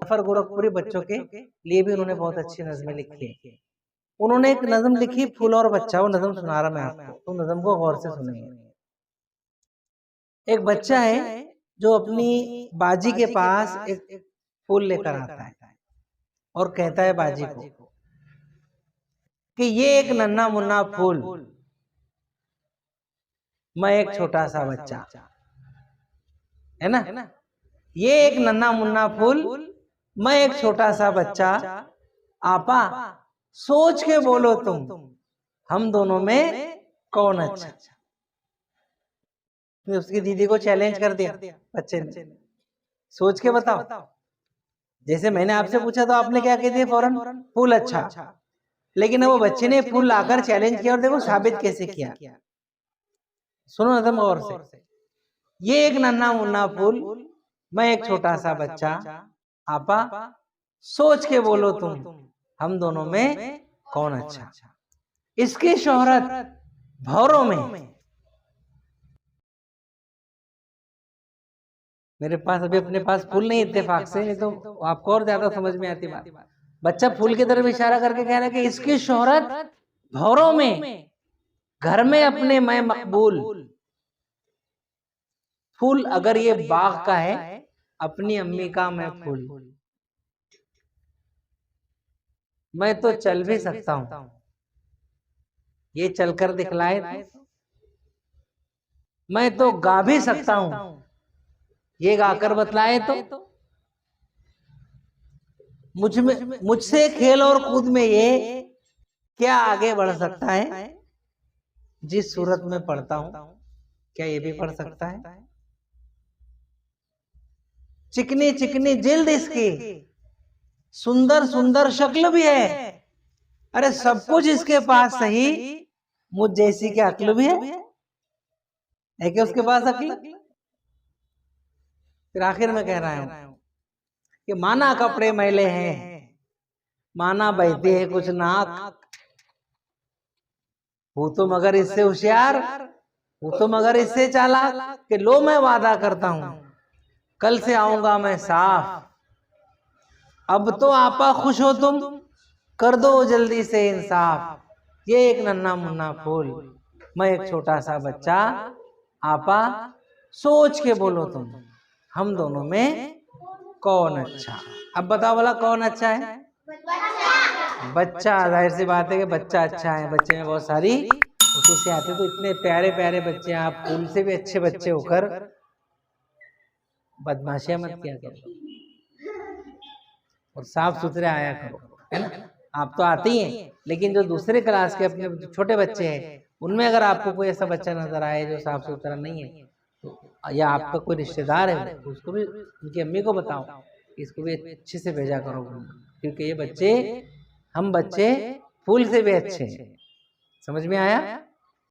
जाफर गोरखपुरी बच्चों के लिए भी उन्होंने बहुत अच्छी नज़में लिखी है। उन्होंने एक नज़म लिखी फूल और बच्चा, वो नज़म सुना रहा मैं आपको, तो नज़म को गौर से सुनिए। एक बच्चा है जो अपनी बाजी के पास एक फूल लेकर आता है और कहता है बाजी को कि ये एक नन्हा मुन्ना फूल, मैं एक छोटा सा बच्चा, है ना, ये एक नन्हा मुन्ना फूल, मैं एक छोटा सा बच्चा, आपा सोच के बोलो तुम, हम दोनों में कौन अच्छा। उसकी दीदी को चैलेंज कर दिया बच्चे ने, सोच के बताओ। जैसे मैंने आपसे पूछा तो आपने क्या कह दिया फौरन, फूल अच्छा। लेकिन वो बच्चे ने फूल लाकर चैलेंज किया और देखो साबित कैसे किया। सुनो नज़म गौर से। ये एक नन्हा मुन्ना फूल, मैं एक छोटा सा बच्चा, आपा सोच के बोलो तुम, हम दोनों में कौन अच्छा। इसकी शोहरत भौरों में, मेरे पास अभी अपने पास फूल नहीं इत्तेफाक से, नहीं तो आपको और ज्यादा समझ में आती बात। बच्चा फूल की तरफ इशारा करके कह रहा है कि इसकी शोहरत भौरों में, घर में अपने मैं मकबूल। फूल अगर ये बाग का है, अपनी अम्मी का मैं फूल। मैं तो चल भी सकता हूं, ये चलकर दिखलाए तो। मैं तो गा भी सकता हूं, ये गाकर बतलाए तो। मुझसे खेल और कूद में ये क्या आगे बढ़ सकता है, जिस सूरत में पढ़ता हूं क्या ये भी पढ़ सकता है। चिकनी चिकनी जिल्द इसकी, सुंदर सुंदर शक्ल भी है, अरे सब कुछ इसके पास सही, मुझ जैसी क्या अक्ल भी है क्या उसके पास अक्ल। फिर आखिर में कह रहा हूं कि माना कपड़े मैले हैं, माना बहती है कुछ नाक, वो तो मगर इससे होशियार, वो तो मगर इससे चालाक, कि लो मैं वादा करता हूं कल से आऊंगा मैं साफ। अब तो आपा खुश हो तुम, कर दो जल्दी से इंसाफ। ये एक नन्हा मुन्ना फूल, मैं एक छोटा सा बच्चा, आपा सोच के बोलो तुम, हम दोनों में कौन अच्छा। अब बताओ भला कौन अच्छा है। बच्चा। जाहिर सी बात है कि बच्चा अच्छा है। बच्चे में बहुत सारी खसूसियात है। तो इतने प्यारे प्यारे बच्चे, आप फूल से भी अच्छे बच्चे होकर बदमाशियां मत किया करो और साफ सुथरे आया करो, है ना। आप तो आते ही हैं, लेकिन जो दूसरे क्लास के अपने छोटे बच्चे हैं, उनमें अगर आपको कोई ऐसा बच्चा नजर आए जो साफ सुथरा नहीं है, तो या आपका कोई रिश्तेदार है, तो उसको भी, उनकी अम्मी को बताओ कि इसको भी अच्छे से भेजा करो, क्योंकि ये बच्चे, हम बच्चे फूल से भी अच्छे हैं। समझ में आया।